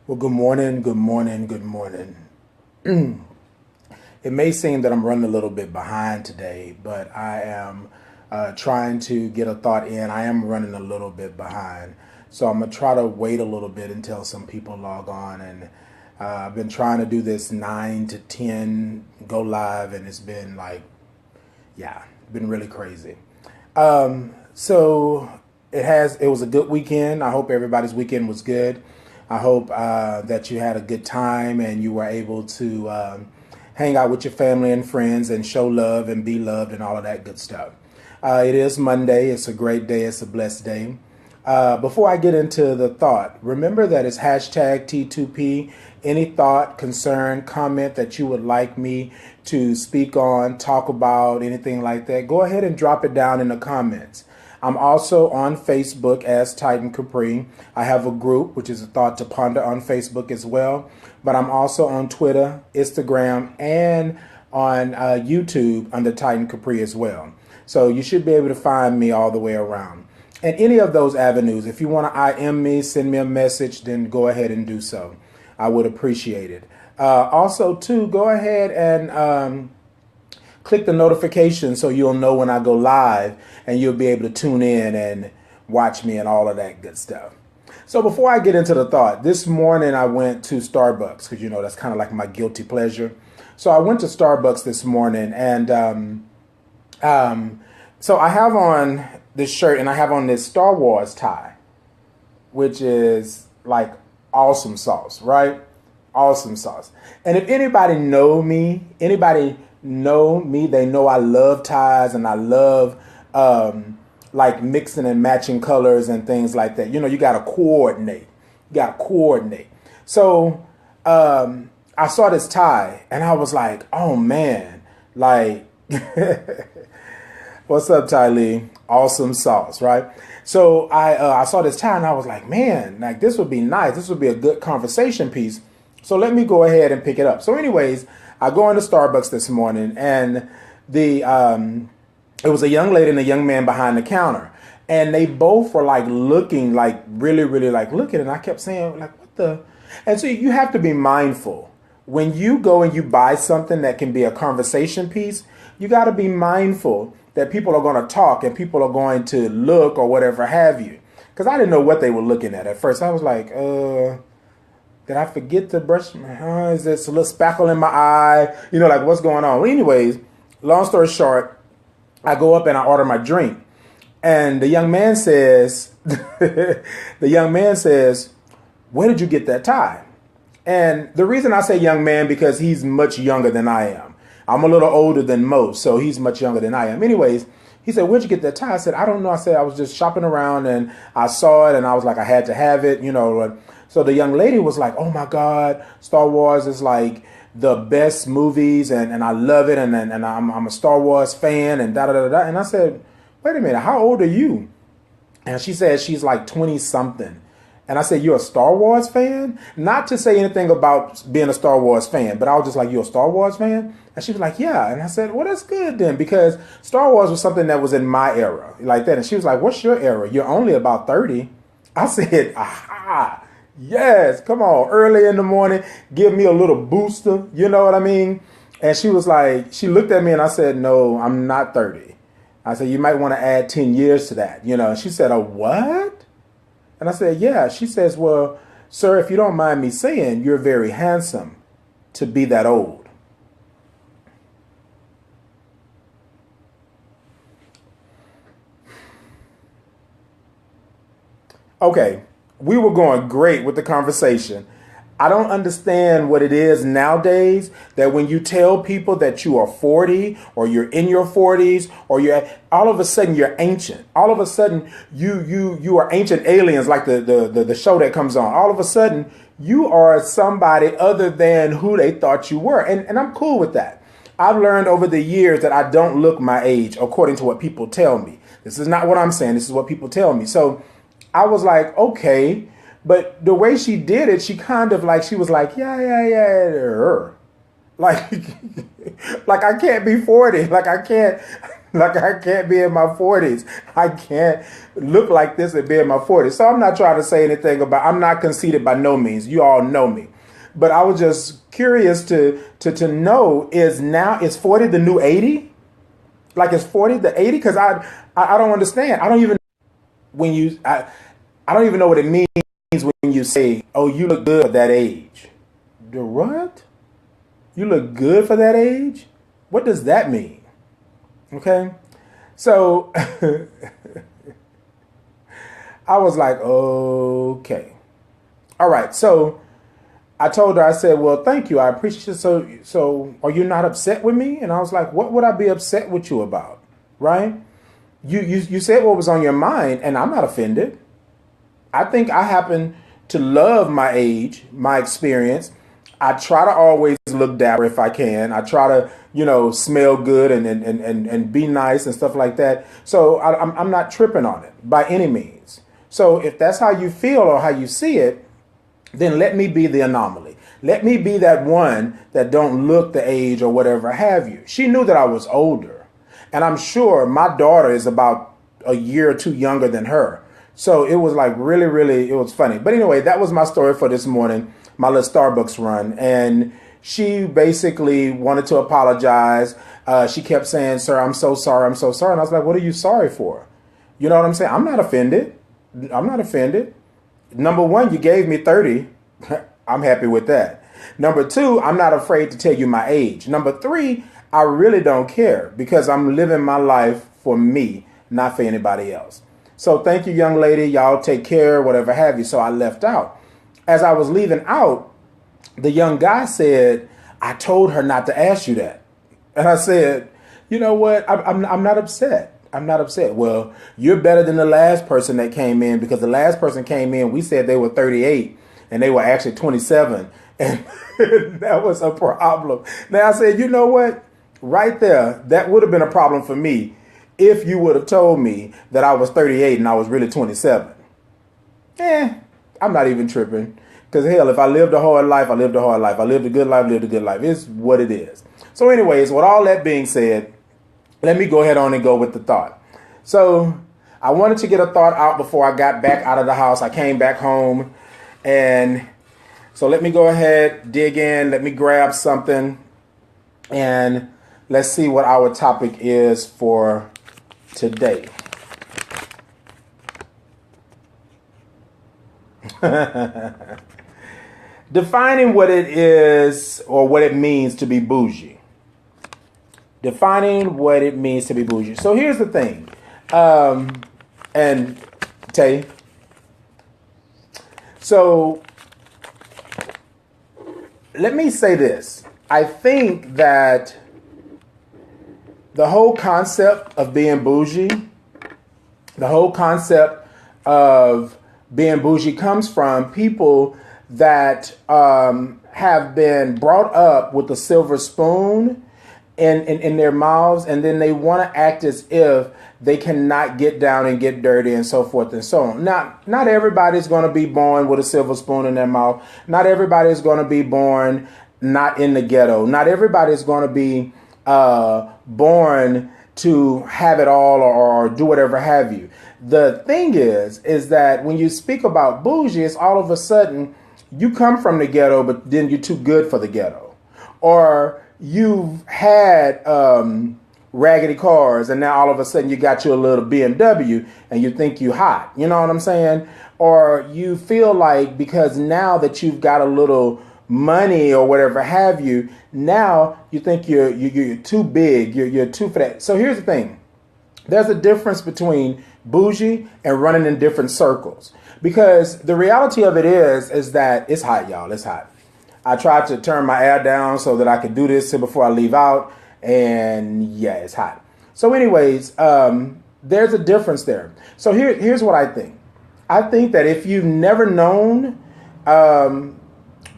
Well, good morning, good morning, good morning. It may seem that I'm running a little bit behind today, but I am trying to get a thought in. I am running a little bit behind. So I'm going to try to wait a little bit until some people log on. And I've been trying to do this 9 to 10 go live, and it's been been really crazy. So it was a good weekend. I hope everybody's weekend was good. I hope that you had a good time and you were able to hang out with your family and friends and show love and be loved and all of that good stuff. It is Monday. It's a great day. It's a blessed day. Before I get into the thought, remember that it's hashtag T2P. Any thought, concern, comment that you would like me to speak on, talk about, anything like that, go ahead and drop it down in the comments. I'm also on Facebook as Titan Capri. I have a group, which is a Thought to Ponder, on Facebook as well. But I'm also on Twitter, Instagram, and on YouTube under Titan Capri as well. So you should be able to find me all the way around. And any of those avenues, if you want to IM me, send me a message, then go ahead and do so. I would appreciate it. Also, too, go ahead and click the notification so you'll know when I go live and you'll be able to tune in and watch me and all of that good stuff. So before I get into the thought, this morning I went to Starbucks because, that's kind of like my guilty pleasure. So I went to Starbucks this morning and so I have on this shirt and I have on this Star Wars tie, which is like awesome sauce, right? Awesome sauce. And if anybody know me, they know I love ties and I love like mixing and matching colors and things like that. You got to coordinate. So I saw this tie and I was like, oh man, like, what's up, Ty Lee? Awesome sauce, right? So I saw this tie and I was like, man, like this would be nice. This would be a good conversation piece. So let me go ahead and pick it up. So anyways, I go into Starbucks this morning and it was a young lady and a young man behind the counter. And they both were like looking like really, really like looking. And I kept saying like, what the? And so you have to be mindful. When you go and you buy something that can be a conversation piece, you got to be mindful that people are going to talk and people are going to look or whatever have you. Because I didn't know what they were looking at first. I was like, did I forget to brush my eye? Is this a little spackle in my eye? Like what's going on? Well, anyways, long story short, I go up and I order my drink. And the young man says, where did you get that tie? And the reason I say young man, because he's much younger than I am. I'm a little older than most, so he's much younger than I am. Anyways, he said, where'd you get that tie? I said, I don't know. I said, I was just shopping around and I saw it and I was like, I had to have it, So the young lady was like, oh my God, Star Wars is like the best movies and I love it. And I'm a Star Wars fan and da-da-da-da. And I said, wait a minute, how old are you? And she said she's like 20 something. And I said, you're a Star Wars fan? Not to say anything about being a Star Wars fan, but I was just like, you're a Star Wars fan? And she was like, yeah. And I said, well, that's good then, because Star Wars was something that was in my era like that. And she was like, what's your era? You're only about 30. I said, aha, yes, come on. Early in the morning, give me a little booster. You know what I mean? And she was like, she looked at me and I said, no, I'm not 30. I said, you might want to add 10 years to that. And she said, a what? And I said, yeah. She says, well, sir, if you don't mind me saying, you're very handsome to be that old. Okay, we were going great with the conversation. I don't understand what it is nowadays that when you tell people that you are 40 or you're in your 40s or all of a sudden you're ancient. All of a sudden you are ancient aliens like the show that comes on. All of a sudden you are somebody other than who they thought you were. And I'm cool with that. I've learned over the years that I don't look my age according to what people tell me. This is not what I'm saying. This is what people tell me. So I was like, okay. But the way she did it, she kind of like, she was like, yeah. Like, like I can't be 40. Like I can't, Like I can't be in my 40s. I can't look like this and be in my 40s. So I'm not trying to say anything about, I'm not conceited by no means. You all know me. But I was just curious to know, is 40 the new 80? Like is 40 the 80? Because I don't understand. I don't even I don't even know what it means when you say, oh, you look good for that age. The what? You look good for that age? What does that mean? Okay. So I was like, okay. All right. So I told her, I said, well, thank you. I appreciate it. So are you not upset with me? And I was like, what would I be upset with you about? Right? You said what was on your mind, and I'm not offended. I think I happen to love my age, my experience. I try to always look dapper if I can. I try to, smell good and be nice and stuff like that. So I'm not tripping on it by any means. So if that's how you feel or how you see it, then let me be the anomaly. Let me be that one that don't look the age or whatever have you. She knew that I was older. And I'm sure my daughter is about a year or two younger than her. So it was like really, really, it was funny. But anyway, that was my story for this morning, my little Starbucks run. And she basically wanted to apologize. She kept saying, sir, I'm so sorry. I'm so sorry. And I was like, what are you sorry for? You know what I'm saying? I'm not offended. I'm not offended. Number one, you gave me 30. I'm happy with that. Number two, I'm not afraid to tell you my age. Number three, I really don't care because I'm living my life for me, not for anybody else. So thank you, young lady. Y'all take care, whatever have you. So I left out. As I was leaving out, the young guy said, I told her not to ask you that. And I said, you know what? I'm not upset. I'm not upset. Well, you're better than the last person that came in, because the last person came in, we said they were 38 and they were actually 27. And that was a problem. Now I said, you know what? Right there, that would have been a problem for me if you would have told me that I was 38 and I was really 27. I'm not even tripping. Because hell, if I lived a hard life, I lived a hard life. I lived a good life, lived a good life. It's what it is. So anyways, with all that being said, let me go ahead on and go with the thought. So I wanted to get a thought out before I got back out of the house. I came back home. And so let me go ahead, dig in. Let me grab something. And let's see what our topic is for today. Defining what it is or what it means to be bougie. Defining what it means to be bougie. So here's the thing. And Tay. So let me say this. I think that the whole concept of being bougie, comes from people that have been brought up with a silver spoon in their mouths, and then they want to act as if they cannot get down and get dirty and so forth and so on. Now, not everybody's going to be born with a silver spoon in their mouth. Not everybody's going to be born not in the ghetto. Not everybody's going to be born to have it all or do whatever have you. The thing is that when you speak about bougie, it's all of a sudden you come from the ghetto, but then you're too good for the ghetto. Or you've had raggedy cars, and now all of a sudden you got you a little BMW and you think you hot. You know what I'm saying? Or you feel like because now that you've got a little money or whatever have you, now you think you're too big, you're too fat. So here's the thing. There's a difference between bougie and running in different circles. Because the reality of it is that it's hot, y'all. It's hot. I tried to turn my air down so that I could do this before I leave out. And yeah, it's hot. So anyways, there's a difference there. So here's what I think. I think that if you've never known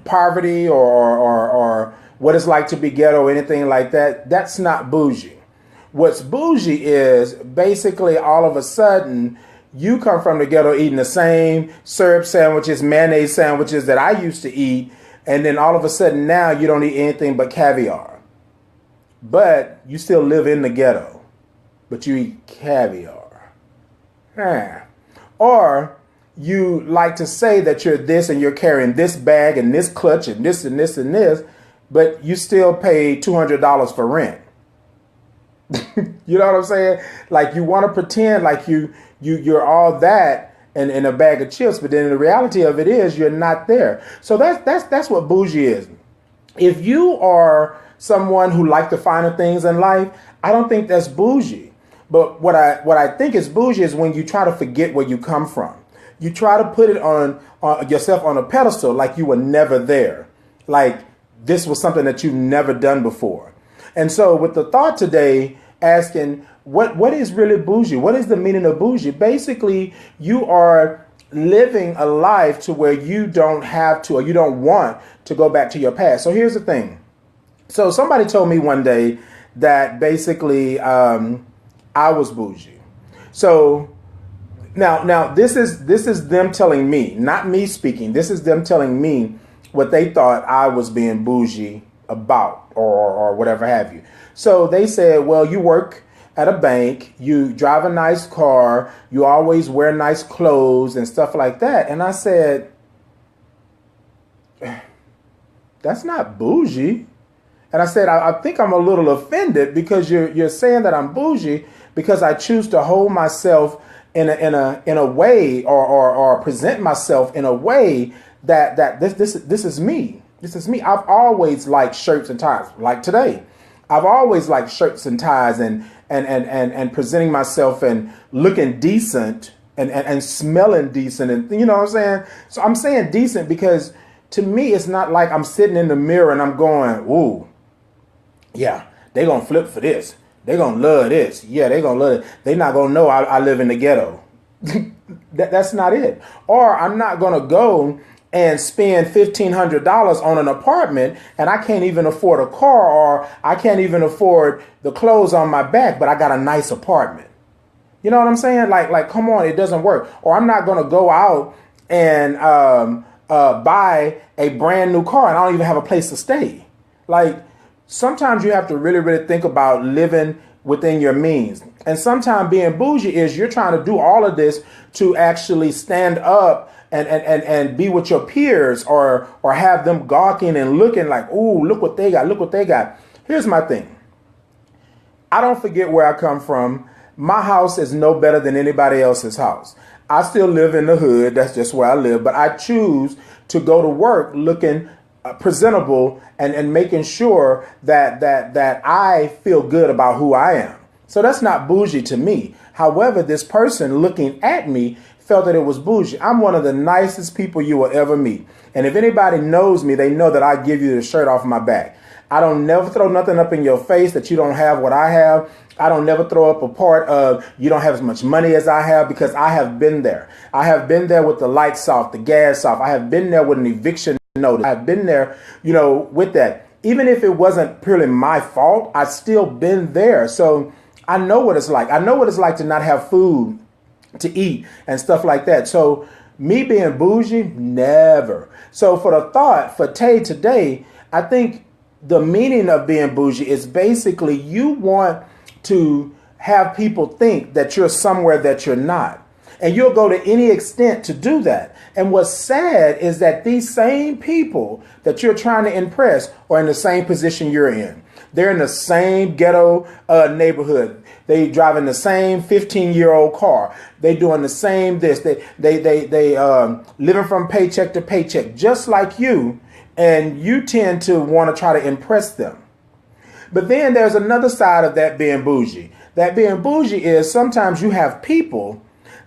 poverty or what it's like to be ghetto or anything like that, that's not bougie. What's bougie is basically all of a sudden you come from the ghetto eating the same syrup sandwiches, mayonnaise sandwiches that I used to eat, and then all of a sudden now you don't eat anything but caviar. But you still live in the ghetto. but you eat caviar. Or you like to say that you're this and you're carrying this bag and this clutch and this and this and this, but you still pay $200 for rent. You know what I'm saying? Like you want to pretend like you're all that and in a bag of chips, but then the reality of it is you're not there. So that's what bougie is. If you are someone who likes the finer things in life, I don't think that's bougie. But what I think is bougie is when you try to forget where you come from. You try to put it on yourself on a pedestal like you were never there. Like this was something that you've never done before. And so with the thought today asking, what is really bougie? What is the meaning of bougie? Basically, you are living a life to where you don't have to or you don't want to go back to your past. So here's the thing. So somebody told me one day that basically I was bougie. So now this is them telling me, not me speaking. This is them telling me what they thought I was being bougie about or whatever have you. So they said, well, you work at a bank, you drive a nice car, you always wear nice clothes and stuff like that. And I said, that's not bougie. And I said, I think I'm a little offended because you're saying that I'm bougie because I choose to hold myself in a way or present myself in a way that this is me. This is me. I've always liked shirts and ties. Like today, I've always liked shirts and ties and presenting myself and looking decent and smelling decent. And you know what I'm saying? So I'm saying decent because to me, it's not like I'm sitting in the mirror and I'm going, ooh, yeah, they going to flip for this. They going to love this. Yeah, they going to love it. They not going to know I live in the ghetto. That's not it. Or I'm not going to go and spend $1,500 on an apartment and I can't even afford a car or I can't even afford the clothes on my back, but I got a nice apartment. You know what I'm saying? Like, come on, it doesn't work. Or I'm not going to go out and buy a brand new car and I don't even have a place to stay. Like, sometimes you have to really, really think about living within your means. And sometimes being bougie is you're trying to do all of this to actually stand up and be with your peers or have them gawking and looking like, ooh, look what they got. Look what they got. Here's my thing. I don't forget where I come from. My house is no better than anybody else's house. I still live in the hood. That's just where I live. But I choose to go to work looking presentable and making sure that I feel good about who I am. So that's not bougie to me. However, this person looking at me felt that it was bougie. I'm one of the nicest people you will ever meet. And if anybody knows me, they know that I give you the shirt off my back. I don't never throw nothing up in your face that you don't have what I have. I don't never throw up a part of you don't have as much money as I have because I have been there. I have been there with the lights off, the gas off. I have been there with an eviction notice. I've been there, with that. Even if it wasn't purely my fault, I've still been there. So I know what it's like. I know what it's like to not have food to eat and stuff like that. So me being bougie, never. So for the thought for Tay today, I think the meaning of being bougie is basically you want to have people think that you're somewhere that you're not. And you'll go to any extent to do that. And what's sad is that these same people that you're trying to impress are in the same position you're in. They're in the same ghetto neighborhood. They driving the same 15-year-old car. They doing the same this. They living from paycheck to paycheck, just like you. And you tend to want to try to impress them. But then there's another side of that being bougie. That being bougie is sometimes you have people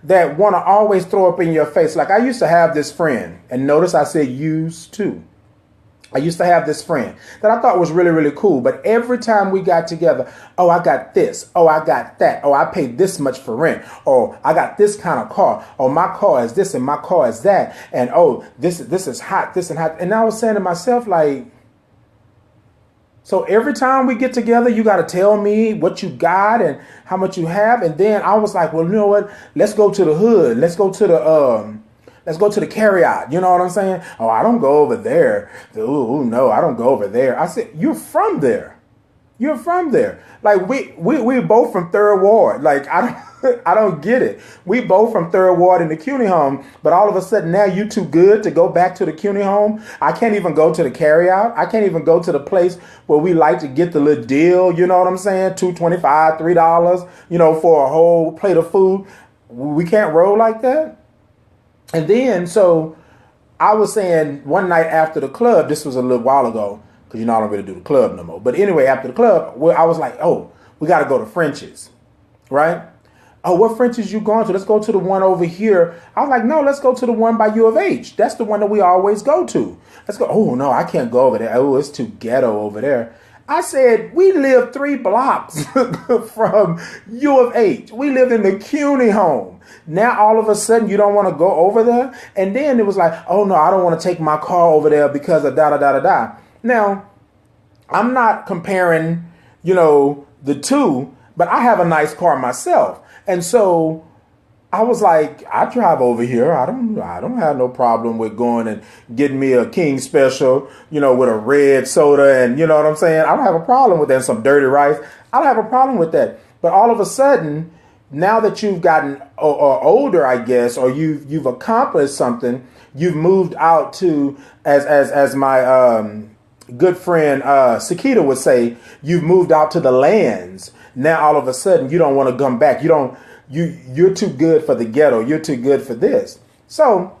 that want to always throw up in your face. Like I used to have this friend, and notice I said used to. I used to have this friend that I thought was really, really cool. But every time we got together, oh, I got this. Oh, I got that. Oh, I paid this much for rent. Oh, I got this kind of car. Oh, my car is this and my car is that. And oh, this is hot, this and hot. And I was saying to myself, like, so every time we get together, you got to tell me what you got and how much you have. And then I was like, well, you know what? Let's go to the hood. Let's go to the carryout. You know what I'm saying? Oh, I don't go over there. Ooh, no, I don't go over there. I said, you're from there. You're from there. Like we both from Third Ward. Like I don't I don't get it. We both from Third Ward in the CUNY home, but all of a sudden now you too good to go back to the CUNY home. I can't even go to the carryout. I can't even go to the place where we like to get the little deal. You know what I'm saying? $2.25, $3. For a whole plate of food. We can't roll like that. And then so I was saying one night after the club. This was a little while ago. Because I don't really do the club no more. But anyway, after the club, I was like, oh, we got to go to French's, right? Oh, what French's you going to? Let's go to the one over here. I was like, no, let's go to the one by U of H. That's the one that we always go to. Let's go. Oh, no, I can't go over there. Oh, it's too ghetto over there. I said, we live 3 blocks from U of H. We live in the CUNY home. Now, all of a sudden, you don't want to go over there? And then it was like, oh, no, I don't want to take my car over there because of da-da-da-da-da. Now, I'm not comparing, the two, but I have a nice car myself. And so I was like, I drive over here. I don't have no problem with going and getting me a King Special, with a red soda and you know what I'm saying? I don't have a problem with that. And some dirty rice. I don't have a problem with that. But all of a sudden, now that you've gotten older, I guess, or you've accomplished something, you've moved out to, as my good friend Sakita would say, you've moved out to the lands. Now all of a sudden you don't want to come back. You're too good for the ghetto. You're too good for this. So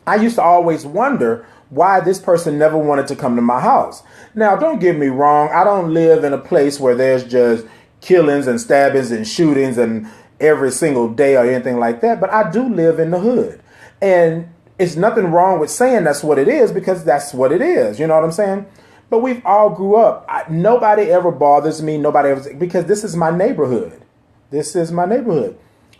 I used to always wonder why this person never wanted to come to my house. Now don't get me wrong. I don't live in a place where there's just killings and stabbings and shootings and every single day or anything like that. But I do live in the hood. And it's nothing wrong with saying that's what it is because that's what it is. You know what I'm saying? But we've all grew up. Nobody ever bothers me. Nobody ever, because this is my neighborhood. This is my neighborhood.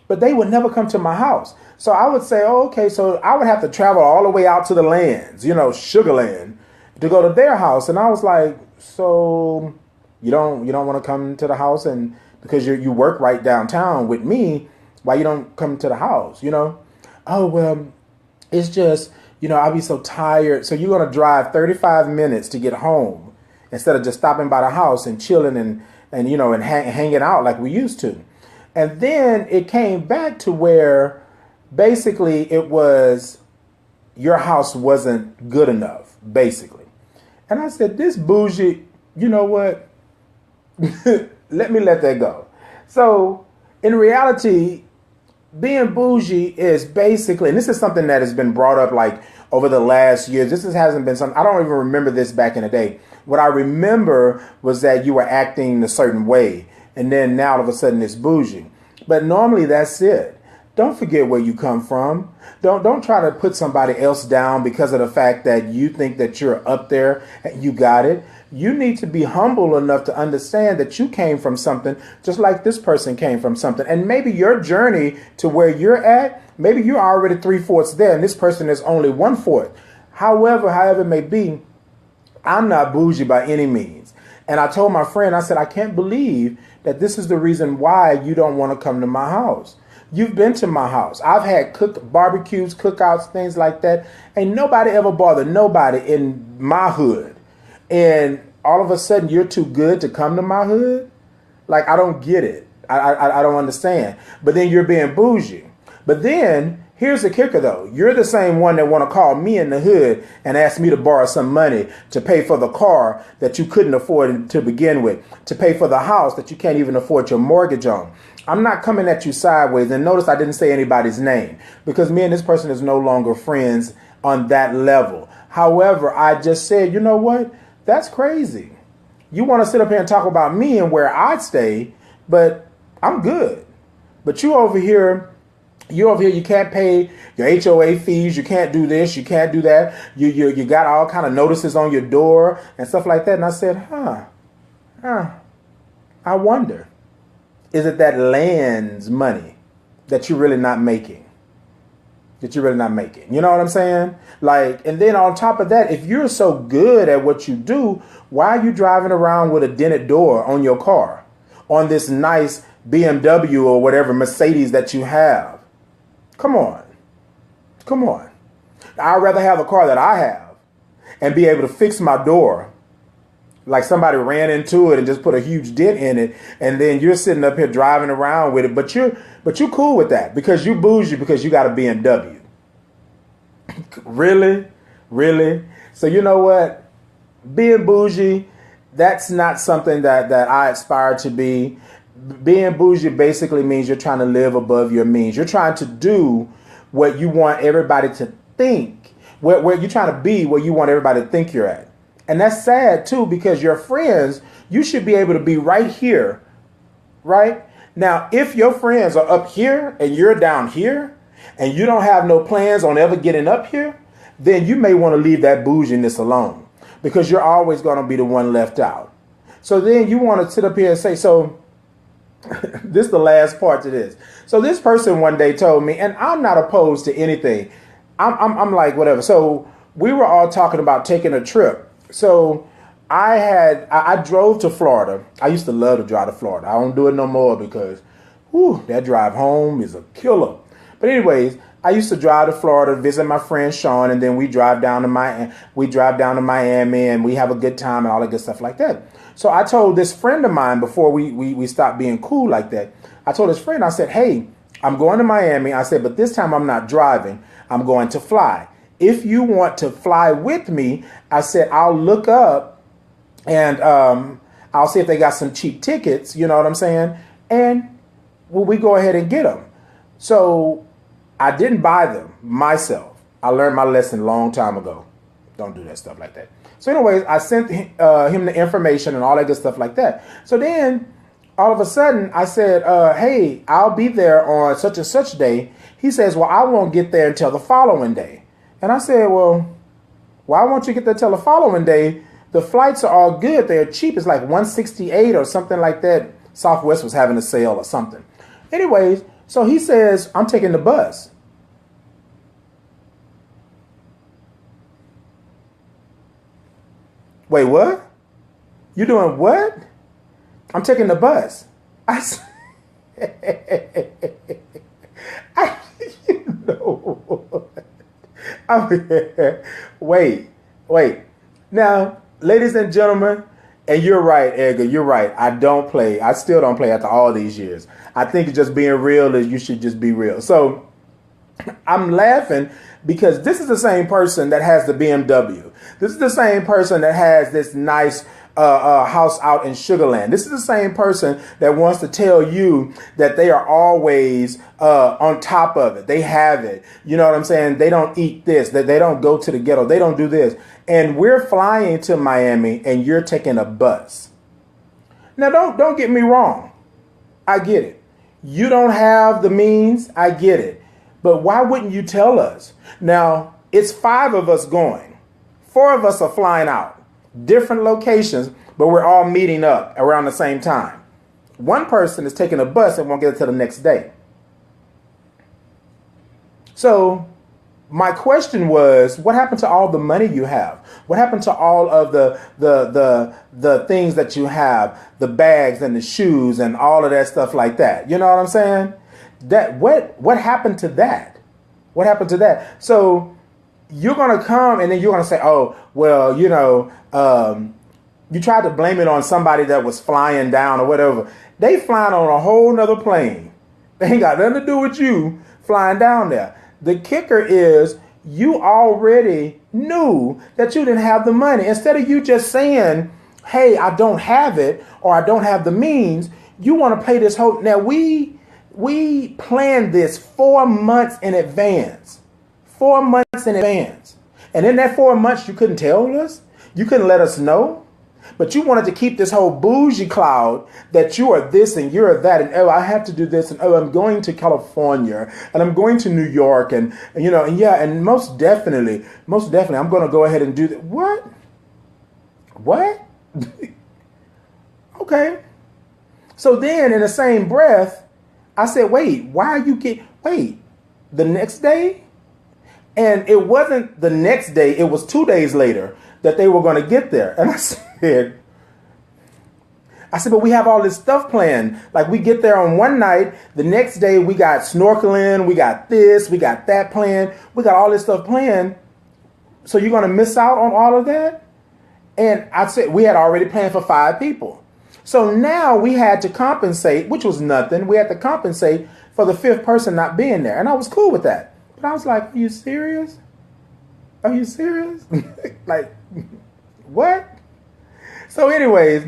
But they would never come to my house. So I would say, oh, okay, so I would have to travel all the way out to the lands, Sugarland, to go to their house. And I was like, so you don't want to come to the house, and because you work right downtown with me, why you don't come to the house, Oh, well, it's just, I'll be so tired. So you're going to drive 35 minutes to get home instead of just stopping by the house and chilling and hanging out like we used to. And then it came back to where basically it was your house wasn't good enough, basically. And I said, this bougie, you know what? Let me let that go. So in reality, being bougie is basically, and this is something that has been brought up like over the last years. Hasn't been something, I don't even remember this back in the day. What I remember was that you were acting a certain way, and then now all of a sudden it's bougie. But normally that's it. Don't forget where you come from. Don't try to put somebody else down because of the fact that you think that you're up there and you got it. You need to be humble enough to understand that you came from something just like this person came from something. And maybe your journey to where you're at, maybe you're already 3/4 there and this person is only 1/4. However it may be, I'm not bougie by any means. And I told my friend, I said, I can't believe that this is the reason why you don't want to come to my house. You've been to my house. I've had barbecues, cookouts, things like that. Ain't nobody ever bothered nobody in my hood. And all of a sudden you're too good to come to my hood? Like, I don't get it. I don't understand. But then you're being bougie. But then here's the kicker though. You're the same one that want to call me in the hood and ask me to borrow some money to pay for the car that you couldn't afford to begin with, to pay for the house that you can't even afford your mortgage on. I'm not coming at you sideways. And notice I didn't say anybody's name because me and this person is no longer friends on that level. However, I just said, you know what? That's crazy. You want to sit up here and talk about me and where I stay, but I'm good. But you over here, you can't pay your HOA fees. You can't do this. You can't do that. You got all kind of notices on your door and stuff like that. And I said, I wonder, is it that land's money that you're really not making? You know what I'm saying? Like, and then on top of that, if you're so good at what you do, why are you driving around with a dented door on your car, on this nice BMW or whatever Mercedes that you have? Come on. I'd rather have a car that I have and be able to fix my door like somebody ran into it and just put a huge dent in it, and then you're sitting up here driving around with it, but you're cool with that because you bougie because you got a BMW. Really? So you know what? Being bougie, that's not something that I aspire to be. Being bougie basically means you're trying to live above your means. You're trying to do what you want everybody to think, where you're trying to be where you want everybody to think you're at. And that's sad too, because your friends, you should be able to be right here, right? Now, if your friends are up here and you're down here and you don't have no plans on ever getting up here, then you may want to leave that bouginess alone because you're always going to be the one left out. So then you want to sit up here and say, so this is the last part to this. So this person one day told me, and I'm not opposed to anything. I'm like, whatever. So we were all talking about taking a trip. So I drove to Florida. I used to love to drive to Florida. I don't do it no more because that drive home is a killer. But anyways, I used to drive to Florida, visit my friend Sean, and then we drive down to Miami and we have a good time and all that good stuff like that. So I told this friend of mine before we stopped being cool like that, I told this friend, I said, hey, I'm going to Miami. I said, but this time I'm not driving. I'm going to fly. If you want to fly with me, I said, I'll look up and I'll see if they got some cheap tickets. You know what I'm saying? And we go ahead and get them. So I didn't buy them myself. I learned my lesson a long time ago. Don't do that stuff like that. So anyways, I sent him the information and all that good stuff like that. So then all of a sudden I said, hey, I'll be there on such and such day. He says, well, I won't get there until the following day. And I said, well, why won't you get there till the following day? The flights are all good. They're cheap. It's like $168 or something like that. Southwest was having a sale or something. Anyways, so he says, I'm taking the bus. Wait, what? You doing what? I'm taking the bus. I you know. Wait. Now, ladies and gentlemen, and you're right, Edgar, you're right. I don't play. I still don't play after all these years. I think just being real is you should just be real. So I'm laughing because this is the same person that has the BMW. This is the same person that has this nice house out in Sugarland. This is the same person that wants to tell you that they are always on top of it. They have it. You know what I'm saying? They don't eat this, that they don't go to the ghetto. They don't do this. And we're flying to Miami and you're taking a bus. Now, don't get me wrong. I get it. You don't have the means. I get it. But why wouldn't you tell us? Now, it's 5 of us going. 4 of us are flying out. Different locations, but we're all meeting up around the same time. One person is taking a bus and won't get it till the next day. So my question was, what happened to all the money you have? What happened to all of the things that you have, the bags and the shoes and all of that stuff like that? You know what I'm saying? That what happened to that? What happened to that? So you're going to come and then you're going to say, oh, well, you know, you tried to blame it on somebody that was flying down or whatever. They flying on a whole nother plane. They ain't got nothing to do with you flying down there. The kicker is you already knew that you didn't have the money. Instead of you just saying, hey, I don't have it or I don't have the means, you want to pay this whole. Now, we planned this 4 months in advance. 4 months in advance. And in that 4 months, you couldn't tell us. You couldn't let us know. But you wanted to keep this whole bougie cloud that you are this and you're that. And, oh, I have to do this. And, oh, I'm going to California and I'm going to New York. And you know, and yeah, and most definitely, I'm going to go ahead and do that. What? Okay. So then in the same breath, I said, wait, the next day? And it wasn't the next day. It was 2 days later that they were going to get there. And I said, but we have all this stuff planned. Like we get there on one night. The next day we got snorkeling. We got this. We got that planned. We got all this stuff planned. So you're going to miss out on all of that? And I said we had already planned for 5 people. So now we had to compensate, which was nothing. We had to compensate for the 5th person not being there. And I was cool with that. But I was like, are you serious? Are you serious? Like, what? So anyways,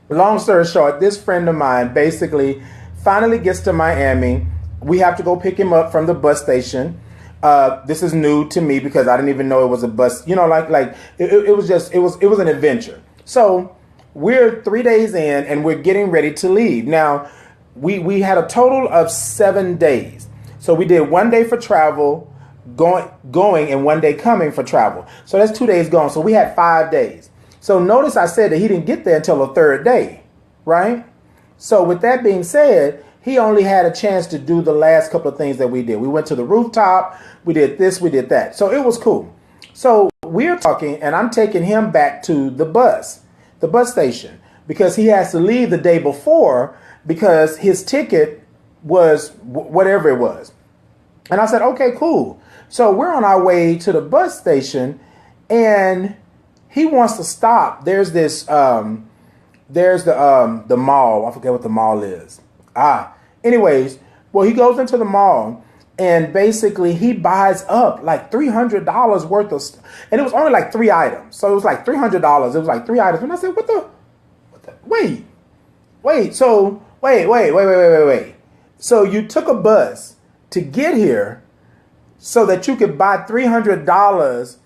long story short, this friend of mine basically finally gets to Miami. We have to go pick him up from the bus station. This is new to me because I didn't even know it was a bus. You know, it was an adventure. So we're 3 days in and we're getting ready to leave. Now, we had a total of 7 days. So we did 1 day for travel, going and 1 day coming for travel. So that's 2 days gone. So we had 5 days. So notice I said that he didn't get there until the 3rd day, right? So with that being said, he only had a chance to do the last couple of things that we did. We went to the rooftop, we did this, we did that. So it was cool. So we're talking and I'm taking him back to the bus station, because he has to leave the day before because his ticket was whatever it was. And I said, okay, cool. So we're on our way to the bus station and he wants to stop. There's this, the mall. I forget what the mall is. Anyways, well, he goes into the mall and basically he buys up like $300 worth of stuff. And it was only like 3 items. So it was like $300. It was like 3 items. And I said, wait. So wait. So you took a bus to get here so that you could buy $300,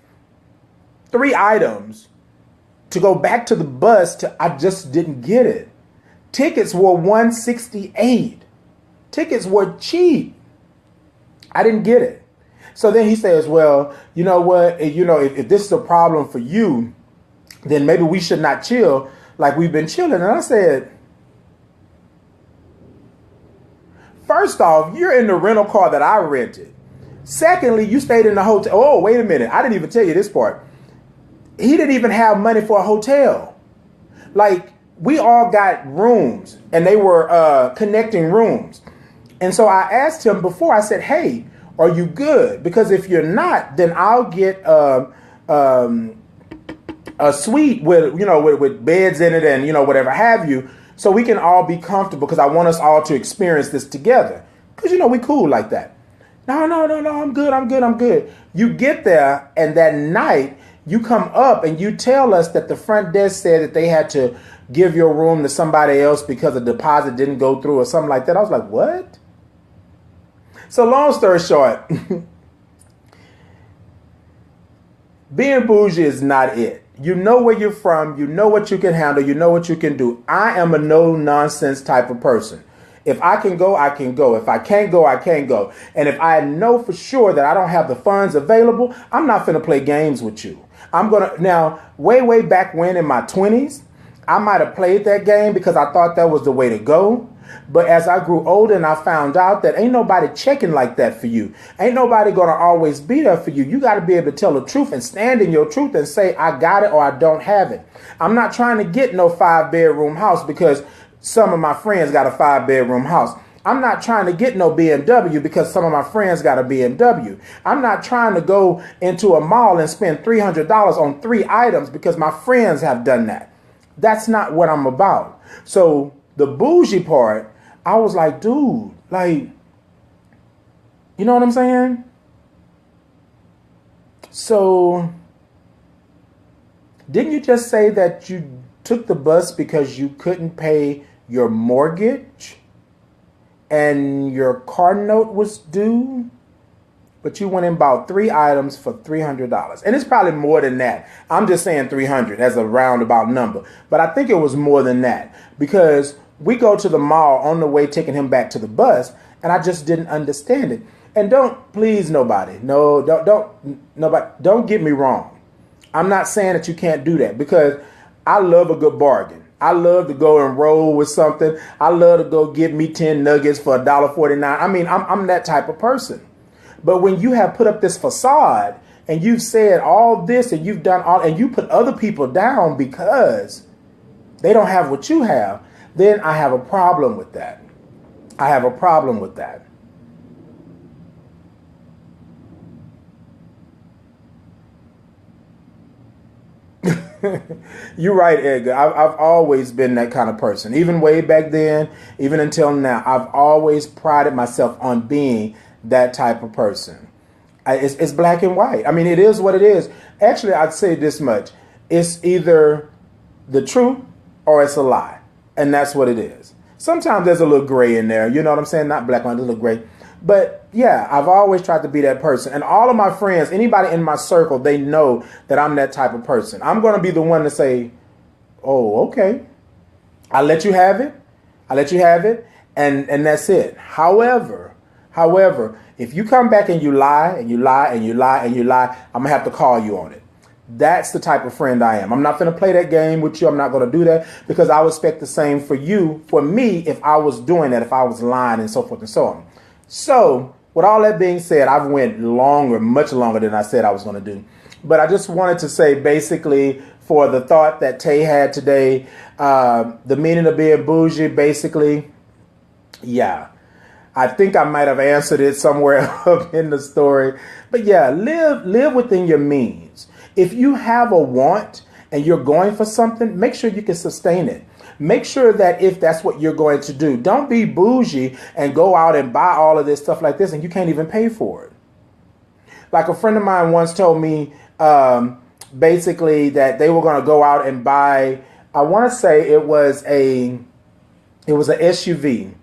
3 items to go back to the bus I just didn't get it. Tickets were $168. Tickets were cheap. I didn't get it. So then he says, well, you know what? If this is a problem for you, then maybe we should not chill like we've been chilling. And I said, first off, you're in the rental car that I rented. Secondly, you stayed in the hotel. Oh, wait a minute. I didn't even tell you this part. He didn't even have money for a hotel. Like, we all got rooms and they were connecting rooms. And so I asked him before, I said, hey, are you good? Because if you're not, then I'll get a suite with beds in it and, whatever have you, so we can all be comfortable, because I want us all to experience this together. Because, we cool like that. No, I'm good. You get there and that night you come up and you tell us that the front desk said that they had to give your room to somebody else because a deposit didn't go through or something like that. I was like, what? So long story short, being bougie is not it. You know where you're from. You know what you can handle. You know what you can do. I am a no nonsense type of person. If I can go, I can go. If I can't go, I can't go. And if I know for sure that I don't have the funds available, I'm not going to play games with you. Now, way back when in my 20s, I might have played that game because I thought that was the way to go. But as I grew older and I found out that ain't nobody checking like that for you. Ain't nobody going to always be there for you. You got to be able to tell the truth and stand in your truth and say, I got it or I don't have it. I'm not trying to get no 5-bedroom house because some of my friends got a 5-bedroom house. I'm not trying to get no BMW because some of my friends got a BMW. I'm not trying to go into a mall and spend $300 on 3 items because my friends have done that. That's not what I'm about. So the bougie part, I was like, dude, like, you know what I'm saying? So didn't you just say that you took the bus because you couldn't pay your mortgage and your car note was due? But you went and bought 3 items for $300. And it's probably more than that. I'm just saying 300 as a roundabout number. But I think it was more than that, because we go to the mall on the way taking him back to the bus, and I just didn't understand it. And please nobody, don't get me wrong. I'm not saying that you can't do that, because I love a good bargain. I love to go and roll with something. I love to go get me 10 nuggets for $1.49. I mean, I'm that type of person. But when you have put up this facade and you've said all this and you've done all, and you put other people down because they don't have what you have, then I have a problem with that. I have a problem with that. You're right, Edgar. I've always been that kind of person. Even way back then, even until now, I've always prided myself on being that type of person. It's black and white. I mean, it is what it is. Actually, I'd say this much. It's either the truth or it's a lie. And that's what it is. Sometimes there's a little gray in there. You know what I'm saying? Not black and white, a little gray. But yeah, I've always tried to be that person. And all of my friends, anybody in my circle, they know that I'm that type of person. I'm going to be the one to say, oh, okay, I'll let you have it. I'll let you have it. And that's it. However, if you come back and you lie and you lie and you lie and you lie, I'm going to have to call you on it. That's the type of friend I am. I'm not going to play that game with you. I'm not going to do that because I would expect the same for you, for me, if I was doing that, if I was lying and so forth and so on. So with all that being said, I've went longer, much longer than I said I was going to do. But I just wanted to say basically for the thought that Tay had today, the meaning of being bougie, basically, yeah. I think I might have answered it somewhere up in the story. But yeah, live within your means. If you have a want and you're going for something, make sure you can sustain it. Make sure that if that's what you're going to do, don't be bougie and go out and buy all of this stuff like this and you can't even pay for it. Like a friend of mine once told me basically that they were going to go out and buy, I want to say it was an SUV.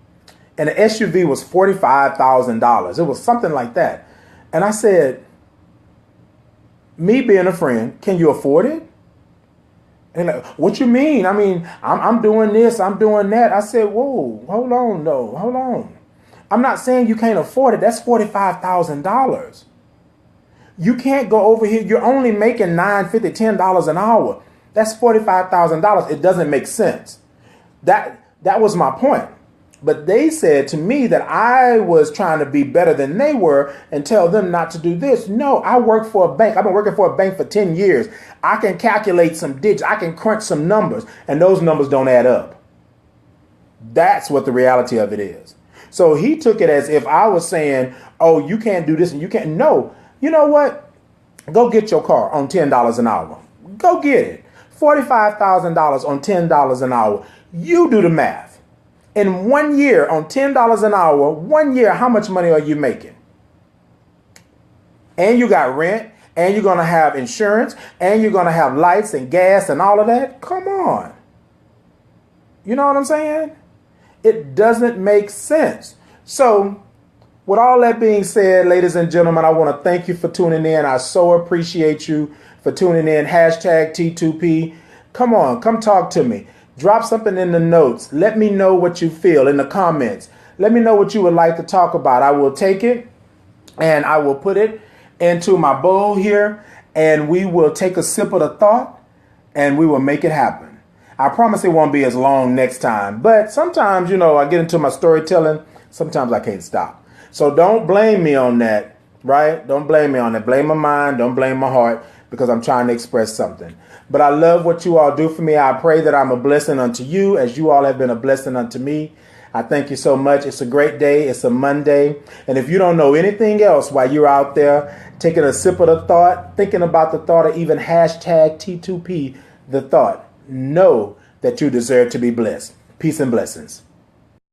And the SUV was $45,000. It was something like that. And I said, me being a friend, can you afford it? And like, what you mean? I mean, I'm doing this, I'm doing that. I said, whoa, hold on, though, hold on. I'm not saying you can't afford it. That's $45,000. You can't go over here. You're only making $9.50, $10 an hour. That's $45,000. It doesn't make sense. That was my point. But they said to me that I was trying to be better than they were and tell them not to do this. No, I work for a bank. I've been working for a bank for 10 years. I can calculate some digits. I can crunch some numbers, and those numbers don't add up. That's what the reality of it is. So he took it as if I was saying, oh, you can't do this and you can't. No, you know what? Go get your car on $10 an hour. Go get it. $45,000 on $10 an hour. You do the math. In 1 year, on $10 an hour, 1 year, how much money are you making? And you got rent, and you're going to have insurance, and you're going to have lights and gas and all of that? Come on. You know what I'm saying? It doesn't make sense. So, with all that being said, ladies and gentlemen, I want to thank you for tuning in. I so appreciate you for tuning in. Hashtag T2P. Come on, come talk to me. Drop something in the notes. Let me know what you feel in the comments. Let me know what you would like to talk about. I will take it and I will put it into my bowl here and we will take a sip of the thought and we will make it happen. I promise it won't be as long next time. But sometimes, you know, I get into my storytelling. Sometimes I can't stop. So don't blame me on that, right? Don't blame me on that. Blame my mind. Don't blame my heart because I'm trying to express something. But I love what you all do for me. I pray that I'm a blessing unto you as you all have been a blessing unto me. I thank you so much. It's a great day. It's a Monday. And if you don't know anything else while you're out there taking a sip of the thought, thinking about the thought, or even hashtag T2P, the thought, know that you deserve to be blessed. Peace and blessings.